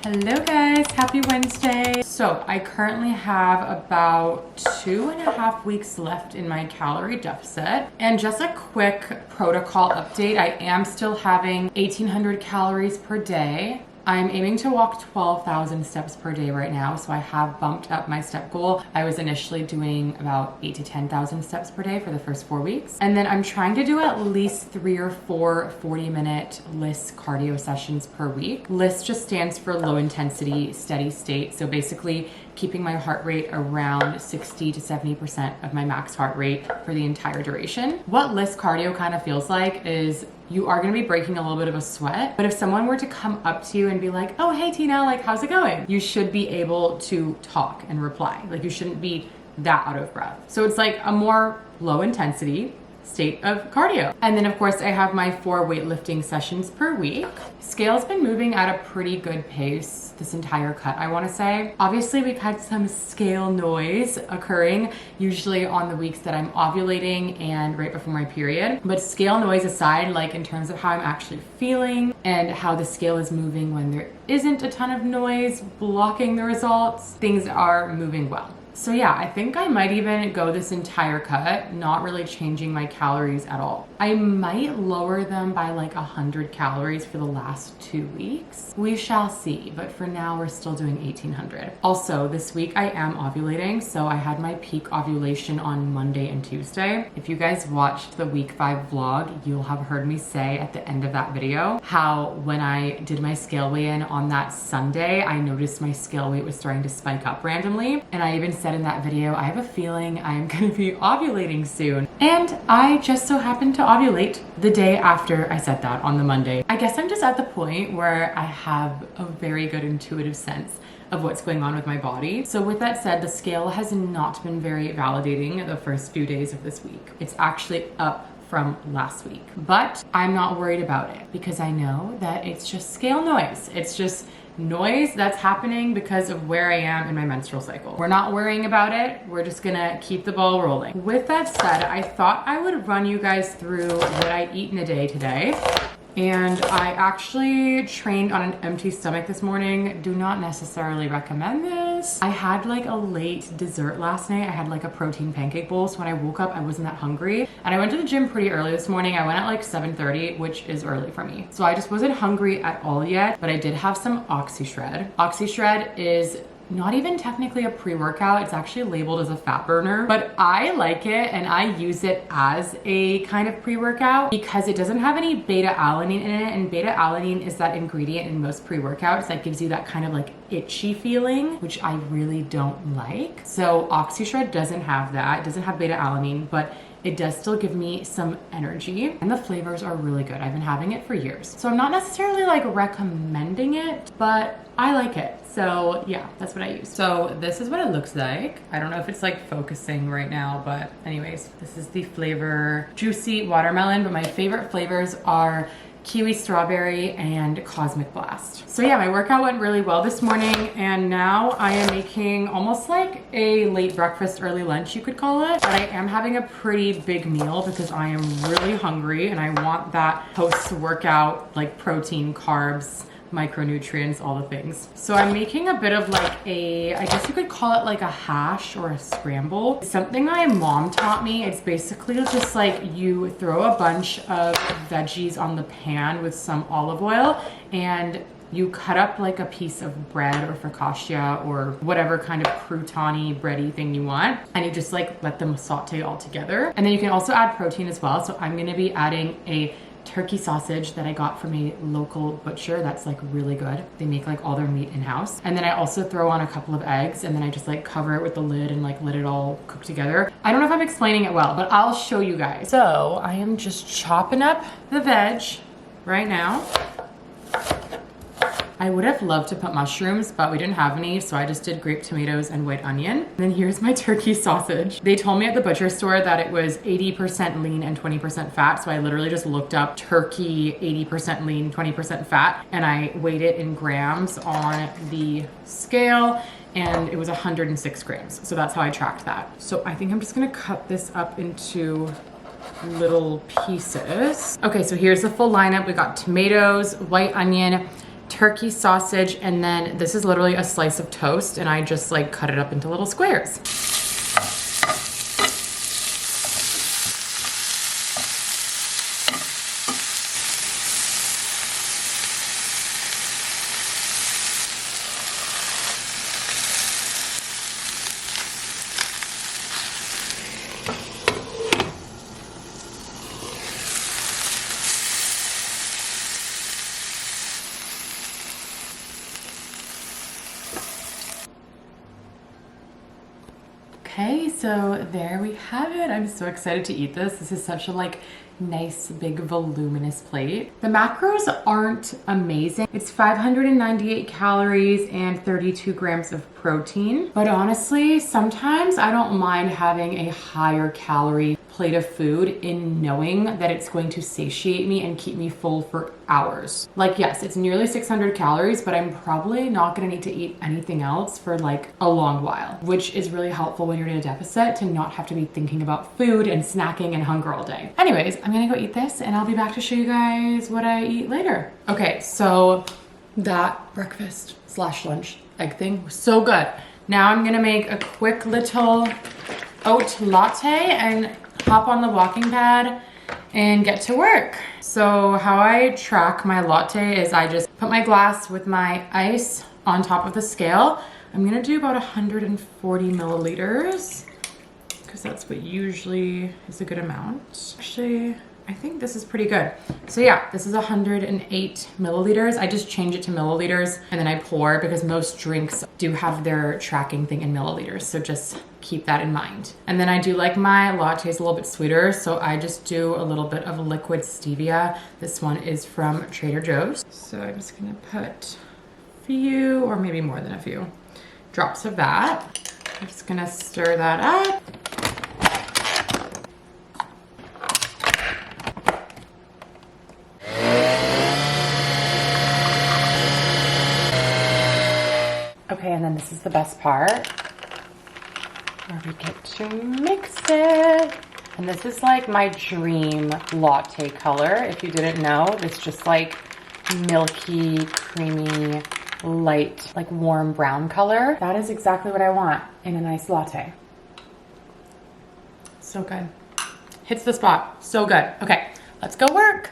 Hello guys, happy Wednesday. So I currently have about 2.5 weeks left in my calorie deficit. And just a quick protocol update, I am still having 1,800 calories per day. I'm aiming to walk 12,000 steps per day right now, so I have bumped up my step goal. I was initially doing about 8,000 to 10,000 steps per day for the first 4 weeks. And then I'm trying to do at least 3 or 4 40-minute LIST cardio sessions per week. LIST just stands for low intensity, steady state. So basically keeping my heart rate around 60 to 70% of my max heart rate for the entire duration. What LIST cardio kind of feels like is you are going to be breaking a little bit of a sweat, but if someone were to come up to you and be like, oh, hey Tina, like, how's it going? You should be able to talk and reply. Like, you shouldn't be that out of breath. So it's like a more low intensity state of cardio. And then of course I have my 4 weightlifting sessions per week. Scale's been moving at a pretty good pace this entire cut, I want to say. Obviously we've had some scale noise occurring, usually on the weeks that I'm ovulating and right before my period. But scale noise aside, like in terms of how I'm actually feeling and how the scale is moving when there isn't a ton of noise blocking the results, things are moving well. So yeah, I think I might even go this entire cut, not really changing my calories at all. I might lower them by like 100 calories for the last 2 weeks. We shall see, but for now we're still doing 1,800. Also, this week I am ovulating, so I had my peak ovulation on Monday and Tuesday. If you guys watched the week 5 vlog, you'll have heard me say at the end of that video how when I did my scale weigh-in on that Sunday, I noticed my scale weight was starting to spike up randomly, and I even said in that video, I have a feeling I am going to be ovulating soon. And I just so happened to ovulate the day after I said that on the Monday. I guess I'm just at the point where I have a very good intuitive sense of what's going on with my body. So with that said, the scale has not been very validating the first few days of this week. It's actually up from last week, but I'm not worried about it because I know that it's just scale noise. It's just noise that's happening because of where I am in my menstrual cycle. We're not worrying about it. We're just gonna keep the ball rolling. With that said, I thought I would run you guys through what I eat in a day today. And I actually trained on an empty stomach this morning. Do not necessarily recommend this. I had like a late dessert last night. I had like a protein pancake bowl. So when I woke up, I wasn't that hungry. And I went to the gym pretty early this morning. I went at like 7:30, which is early for me. So I just wasn't hungry at all yet, but I did have some OxyShred. OxyShred is not even technically a pre-workout. It's actually labeled as a fat burner, but I like it and I use it as a kind of pre-workout because it doesn't have any beta-alanine in it, and beta-alanine is that ingredient in most pre-workouts that gives you that kind of like itchy feeling, which I really don't like. So OxyShred doesn't have that. It doesn't have beta-alanine, but it does still give me some energy, and the flavors are really good. I've been having it for years. So I'm not necessarily like recommending it, but I like it. So yeah, that's what I use. So this is what it looks like. I don't know if it's like focusing right now, but anyways, this is the flavor Juicy Watermelon, but my favorite flavors are kiwi strawberry and cosmic blast. So yeah, my workout went really well this morning, and now I am making almost like a late breakfast, early lunch, you could call it. But I am having a pretty big meal because I am really hungry and I want that post-workout like protein, carbs, micronutrients, all the things. So I'm making a bit of like a, I guess you could call it like a hash or a scramble. It's something my mom taught me. It's basically just like you throw a bunch of veggies on the pan with some olive oil, and you cut up like a piece of bread or focaccia or whatever kind of crouton-y bready thing you want, and you just like let them saute all together. And then you can also add protein as well. So I'm gonna be adding a turkey sausage that I got from a local butcher that's like really good. They make like all their meat in-house. And then I also throw on a couple of eggs, and then I just like cover it with the lid and like let it all cook together. I don't know if I'm explaining it well, but I'll show you guys. So I am just chopping up the veg right now. I would have loved to put mushrooms, but we didn't have any, so I just did grape tomatoes and white onion. And then here's my turkey sausage. They told me at the butcher store that it was 80% lean and 20% fat, so I literally just looked up turkey 80% lean, 20% fat, and I weighed it in grams on the scale, and it was 106 grams. So that's how I tracked that. So I think I'm just gonna cut this up into little pieces. Okay, so here's the full lineup. We got tomatoes, white onion, turkey sausage, and then this is literally a slice of toast, and I just like cut it up into little squares. Okay, so there we have it. I'm so excited to eat this. This is such a like nice big voluminous plate. The macros aren't amazing. It's 598 calories and 32 grams of protein. But honestly, sometimes I don't mind having a higher calorie plate of food in knowing that it's going to satiate me and keep me full for hours. Like, yes, it's nearly 600 calories, but I'm probably not gonna need to eat anything else for like a long while, which is really helpful when you're in a deficit to not have to be thinking about food and snacking and hunger all day. Anyways, I'm gonna go eat this and I'll be back to show you guys what I eat later. Okay, so that breakfast slash lunch egg thing was so good. Now I'm gonna make a quick little oat latte and hop on the walking pad and get to work. So how I track my latte is I just put my glass with my ice on top of the scale. I'm gonna do about 140 milliliters because that's what usually is a good amount. Actually, I think this is pretty good. So yeah, this is 108 milliliters. I just change it to milliliters and then I pour because most drinks do have their tracking thing in milliliters. So just keep that in mind. And then I do like my lattes a little bit sweeter. So I just do a little bit of liquid stevia. This one is from Trader Joe's. So I'm just gonna put a few or maybe more than a few drops of that. I'm just gonna stir that up. Okay, and then this is the best part, where we get to mix it. And this is like my dream latte color. If you didn't know, it's just like milky, creamy, light, like warm brown color. That is exactly what I want in a nice latte. So good. Hits the spot. So good. Okay, let's go work.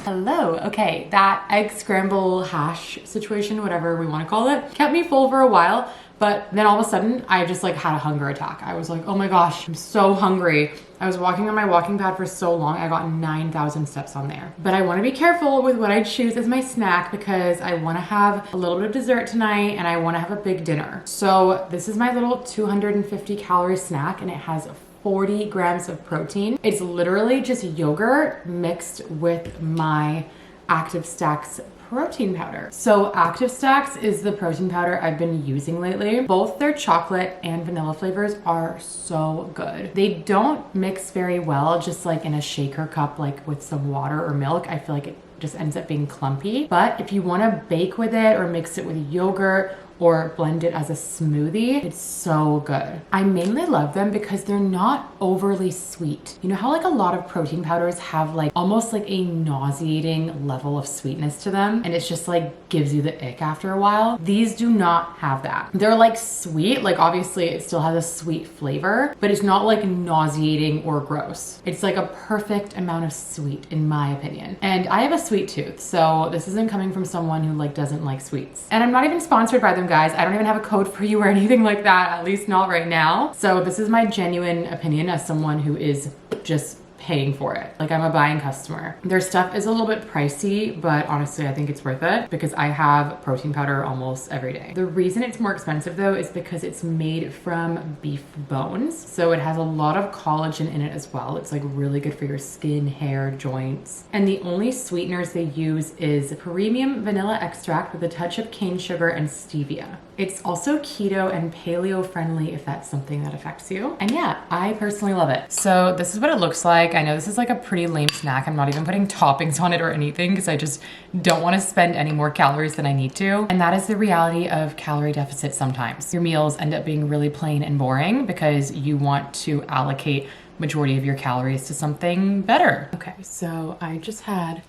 Hello. Okay, that egg scramble hash situation, whatever we want to call it, kept me full for a while, but then all of a sudden I just like had a hunger attack. I was like, oh my gosh, I'm so hungry. I was walking on my walking pad for so long. I got 9,000 steps on there. But I want to be careful with what I choose as my snack because I want to have a little bit of dessert tonight and I want to have a big dinner. So this is my little 250 calorie snack and it has 40 grams of protein. It's literally just yogurt mixed with my Active Stacks protein powder. So Active Stacks is the protein powder I've been using lately. Both their chocolate and vanilla flavors are so good. They don't mix very well, just like in a shaker cup, like with some water or milk. I feel like it just ends up being clumpy. But if you want to bake with it or mix it with yogurt or blend it as a smoothie, it's so good. I mainly love them because they're not overly sweet. You know how like a lot of protein powders have like almost like a nauseating level of sweetness to them and it's just like gives you the ick after a while? These do not have that. They're like sweet, like obviously it still has a sweet flavor, but it's not like nauseating or gross. It's like a perfect amount of sweet in my opinion. And I have a sweet tooth, so this isn't coming from someone who like doesn't like sweets. And I'm not even sponsored by them, guys. I don't even have a code for you or anything like that, at least not right now. So this is my genuine opinion as someone who is just paying for it. Like I'm a buying customer. Their stuff is a little bit pricey, but honestly, I think it's worth it because I have protein powder almost every day. The reason it's more expensive though is because it's made from beef bones. So it has a lot of collagen in it as well. It's like really good for your skin, hair, joints. And the only sweeteners they use is premium vanilla extract with a touch of cane sugar and stevia. It's also keto and paleo friendly if that's something that affects you. And yeah, I personally love it. So this is what it looks like. I know this is like a pretty lame snack. I'm not even putting toppings on it or anything because I just don't want to spend any more calories than I need to. And that is the reality of calorie deficit sometimes. Your meals end up being really plain and boring because you want to allocate majority of your calories to something better. Okay, so I just had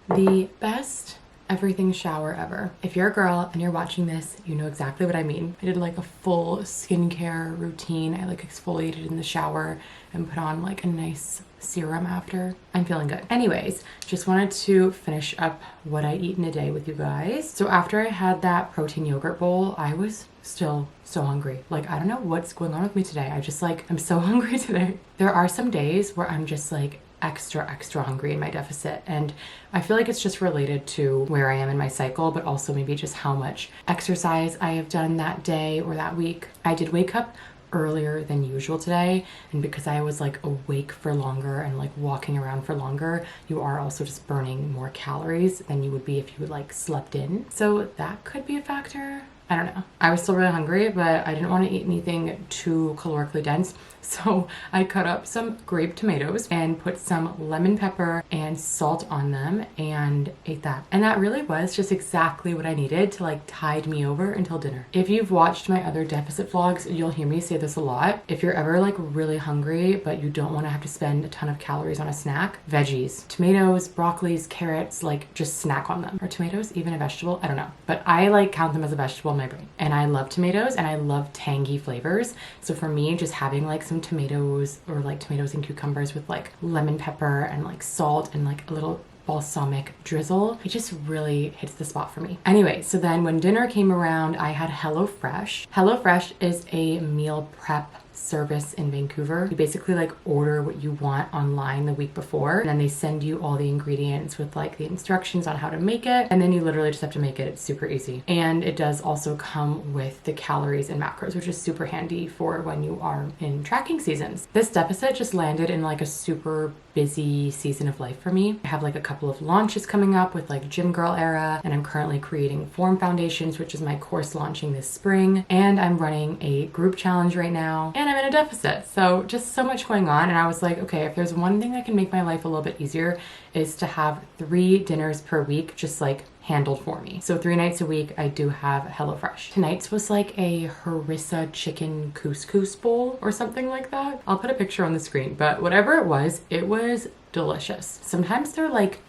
the best everything shower ever. If you're a girl and you're watching this, you know exactly what I mean. I did like a full skincare routine. I like exfoliated in the shower and put on like a nice serum after. I'm feeling good. Anyways, just wanted to finish up what I eat in a day with you guys. So after I had that protein yogurt bowl, I was still so hungry. Like, I don't know what's going on with me today. I'm so hungry today. There are some days where I'm just like extra hungry in my deficit, and I feel like it's just related to where I am in my cycle, but also maybe just how much exercise I have done that day or that week. I did wake up earlier than usual today, and because I was like awake for longer and like walking around for longer, you are also just burning more calories than you would be if you would like slept in. So that could be a factor. I don't know. I was still really hungry, but I didn't want to eat anything too calorically dense. So I cut up some grape tomatoes and put some lemon pepper and salt on them and ate that. And that really was just exactly what I needed to like tide me over until dinner. If you've watched my other deficit vlogs, you'll hear me say this a lot. If you're ever like really hungry, but you don't want to have to spend a ton of calories on a snack, veggies, tomatoes, broccolis, carrots, like just snack on them. Are tomatoes even a vegetable? I don't know. But I like count them as a vegetable in my brain. And I love tomatoes and I love tangy flavors. So for me, just having like some tomatoes or like tomatoes and cucumbers with like lemon pepper and like salt and like a little balsamic drizzle, it just really hits the spot for me. Anyway, so then when dinner came around, I had HelloFresh. HelloFresh is a meal prep service in Vancouver. You basically like order what you want online the week before, and then they send you all the ingredients with like the instructions on how to make it, and then you literally just have to make it. It's super easy. And it does also come with the calories and macros, which is super handy for when you are in tracking seasons. This deficit just landed in like a super busy season of life for me. I have like a couple of launches coming up with like Gym Girl Era, and I'm currently creating Form Foundations, which is my course launching this spring, and I'm running a group challenge right now, and I'm in a deficit. So just so much going on, and I was like, okay, if there's one thing that can make my life a little bit easier is to have 3 dinners per week just like handled for me. So 3 nights a week I do have HelloFresh. Tonight's was like a harissa chicken couscous bowl or something like that. I'll put a picture on the screen, but whatever it was delicious. Sometimes they're like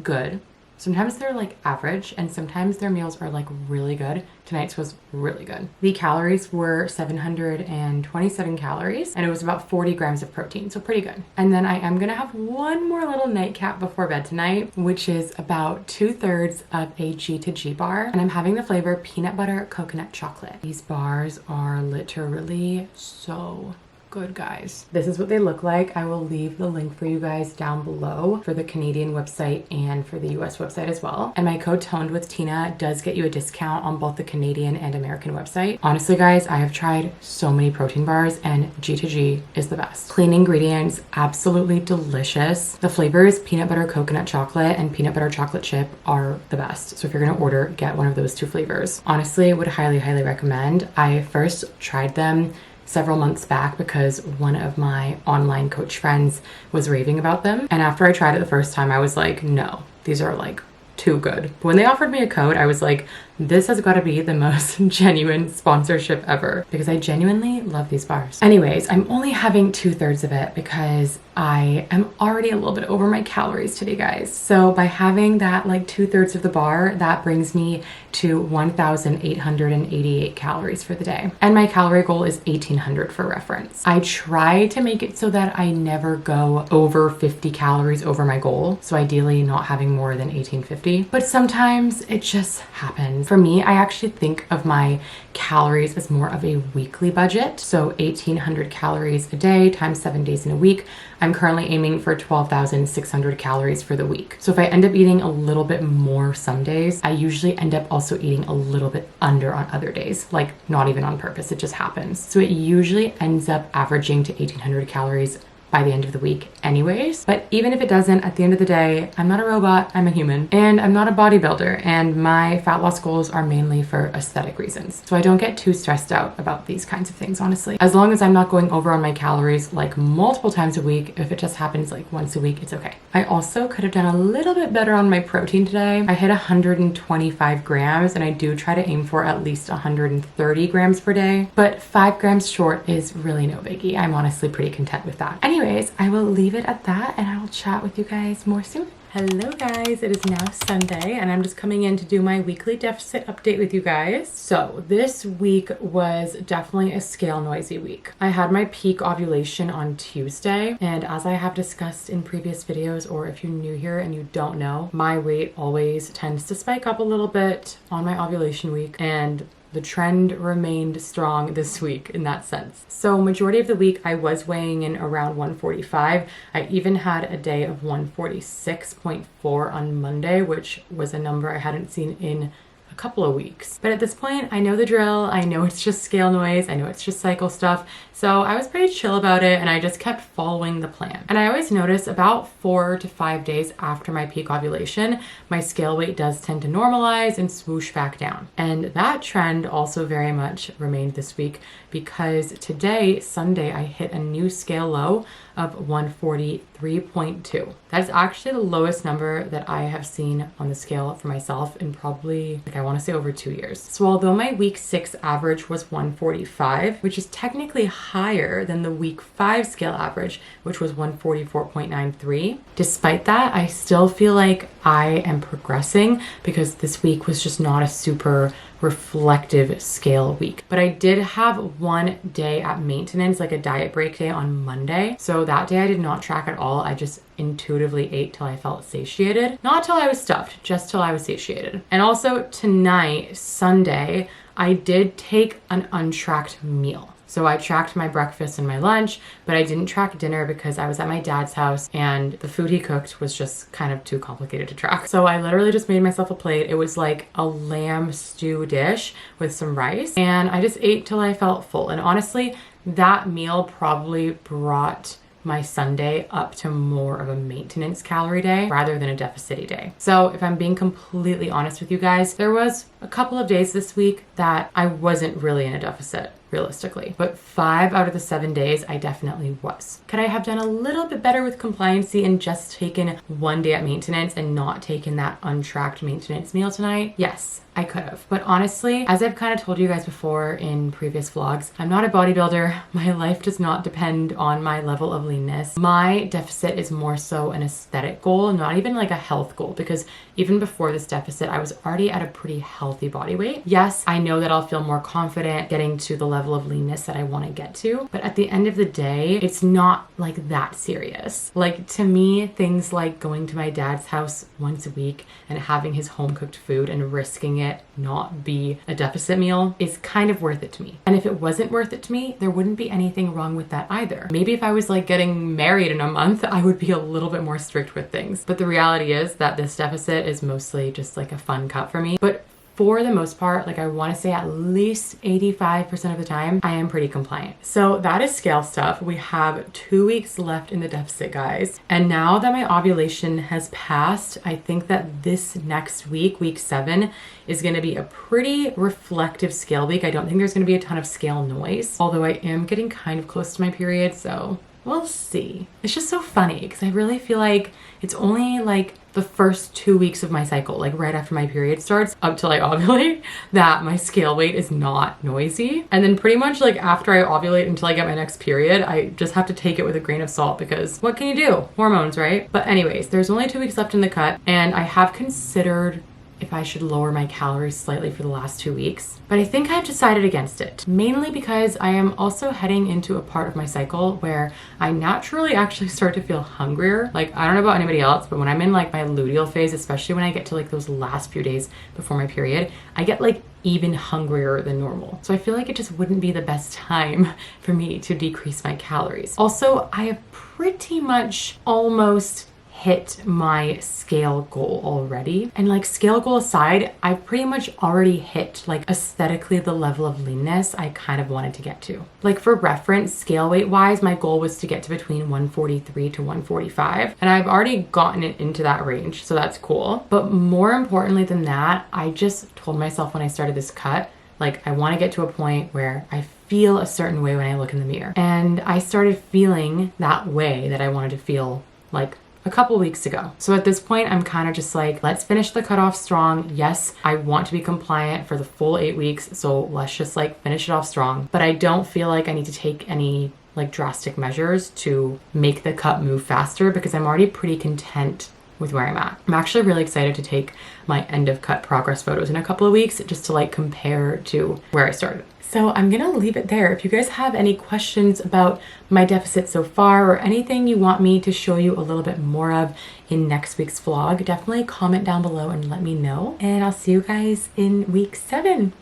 good, sometimes they're like average, and sometimes their meals are like really good. Tonight's was really good. The calories were 727 calories, and it was about 40 grams of protein, so pretty good. And then I am gonna have one more little nightcap before bed tonight, which is about 2/3 of a G2G bar, and I'm having the flavor peanut butter coconut chocolate. These bars are literally so good, guys. This is what they look like. I will leave the link for you guys down below for the Canadian website and for the US website as well. And my code Toned with Tina does get you a discount on both the Canadian and American website. Honestly, guys, I have tried so many protein bars, and G2G is the best. Clean ingredients, absolutely delicious. The flavors, peanut butter coconut chocolate and peanut butter chocolate chip, are the best. So if you're gonna order, get one of those 2 flavors. Honestly, would highly recommend. I first tried them several months back because one of my online coach friends was raving about them. And after I tried it the first time, I was like, no, these are like too good. But when they offered me a code, I was like, this has got to be the most genuine sponsorship ever, because I genuinely love these bars. Anyways, I'm only having 2/3 of it because I am already a little bit over my calories today, guys. So by having that like 2/3 of the bar, that brings me to 1,888 calories for the day. And my calorie goal is 1,800 for reference. I try to make it so that I never go over 50 calories over my goal. So ideally not having more than 1,850, but sometimes it just happens. For me, I actually think of my calories as more of a weekly budget. So 1,800 calories a day times 7 days in a week. I'm currently aiming for 12,600 calories for the week. So if I end up eating a little bit more some days, I usually end up also eating a little bit under on other days, like not even on purpose, it just happens. So it usually ends up averaging to 1,800 calories by the end of the week anyways. But even if it doesn't, at the end of the day, I'm not a robot, I'm a human, and I'm not a bodybuilder, and my fat loss goals are mainly for aesthetic reasons. So I don't get too stressed out about these kinds of things, honestly. As long as I'm not going over on my calories like multiple times a week, if it just happens like once a week, it's okay. I also could have done a little bit better on my protein today. I hit 125 grams, and I do try to aim for at least 130 grams per day, but 5 grams short is really no biggie. I'm honestly pretty content with that. anyways, I will leave it at that and I will chat with you guys more soon. Hello guys, it is now Sunday and I'm just coming in to do my weekly deficit update with you guys. So this week was definitely a scale noisy week. I had my peak ovulation on Tuesday, and as I have discussed in previous videos, or if you're new here and you don't know, my weight always tends to spike up a little bit on my ovulation week, and the trend remained strong this week in that sense. So majority of the week I was weighing in around 145. I even had a day of 146.4 on Monday, which was a number I hadn't seen in a couple of weeks. But at this point, I know the drill. I know it's just scale noise. I know it's just cycle stuff. So I was pretty chill about it and I just kept following the plan. And I always notice about 4 to 5 days after my peak ovulation, my scale weight does tend to normalize and swoosh back down. And that trend also very much remained this week, because today, Sunday, I hit a new scale low of 143.2. That's actually the lowest number that I have seen on the scale for myself in probably, I want to say over 2 years. So although my week 6 average was 145, which is technically higher than the week 5 scale average, which was 144.93, despite that, I still feel like I am progressing, because this week was just not a super reflective scale week. But I did have one day at maintenance, like a diet break day on Monday. So that day I did not track at all. I just intuitively ate till I felt satiated. Not till I was stuffed, just till I was satiated. And also tonight, Sunday, I did take an untracked meal. So I tracked my breakfast and my lunch, but I didn't track dinner because I was at my dad's house and the food he cooked was just kind of too complicated to track. So I literally just made myself a plate. It was like a lamb stew dish with some rice, and I just ate till I felt full. And honestly, that meal probably brought my Sunday up to more of a maintenance calorie day rather than a deficit day. So if I'm being completely honest with you guys, there was a couple of days this week that I wasn't really in a deficit, realistically. But 5 out of the 7 days, I definitely was. Could I have done a little bit better with compliancy and just taken one day at maintenance and not taken that untracked maintenance meal tonight? Yes, I could have. But honestly, as I've kind of told you guys before in previous vlogs, I'm not a bodybuilder. My life does not depend on my level of leanness. My deficit is more so an aesthetic goal, not even like a health goal, because even before this deficit, I was already at a pretty healthy body weight. Yes, I know that I'll feel more confident getting to the level of leanness that I want to get to, but at the end of the day, it's not like that serious. Like, to me, things like going to my dad's house once a week and having his home cooked food and risking it not be a deficit meal is kind of worth it to me. And if it wasn't worth it to me, there wouldn't be anything wrong with that either. Maybe if I was like getting married in a month, I would be a little bit more strict with things. But the reality is that this deficit is mostly just like a fun cut for me. But for the most part, like I want to say at least 85% of the time, I am pretty compliant. So that is scale stuff. We have 2 weeks left in the deficit, guys. And now that my ovulation has passed, I think that this next week, week 7, is going to be a pretty reflective scale week. I don't think there's going to be a ton of scale noise, although I am getting kind of close to my period, so we'll see. It's just so funny because I really feel like it's only like the first 2 weeks of my cycle, like right after my period starts up till I ovulate, that my scale weight is not noisy. And then pretty much like after I ovulate until I get my next period, I just have to take it with a grain of salt, because what can you do? Hormones, right? But anyways, there's only 2 weeks left in the cut, and I have considered if I should lower my calories slightly for the last 2 weeks. But I think I've decided against it, mainly because I am also heading into a part of my cycle where I naturally actually start to feel hungrier. Like, I don't know about anybody else, but when I'm in like my luteal phase, especially when I get to like those last few days before my period, I get like even hungrier than normal. So I feel like it just wouldn't be the best time for me to decrease my calories. Also, I have pretty much almost hit my scale goal already. And like, scale goal aside, I've pretty much already hit like aesthetically the level of leanness I kind of wanted to get to. Like, for reference, scale weight wise, my goal was to get to between 143 to 145. And I've already gotten it into that range, so that's cool. But more importantly than that, I just told myself when I started this cut, like, I want to get to a point where I feel a certain way when I look in the mirror. And I started feeling that way that I wanted to feel like a couple weeks ago. So at this point, I'm kind of just like, let's finish the cutoff strong. Yes, I want to be compliant for the full 8 weeks, so let's just like finish it off strong. But I don't feel like I need to take any like drastic measures to make the cup move faster because I'm already pretty content with where I'm at. I'm actually really excited to take my end of cut progress photos in a couple of weeks just to like compare to where I started. So I'm gonna leave it there. If you guys have any questions about my deficit so far or anything you want me to show you a little bit more of in next week's vlog, definitely comment down below and let me know. And I'll see you guys in week 7.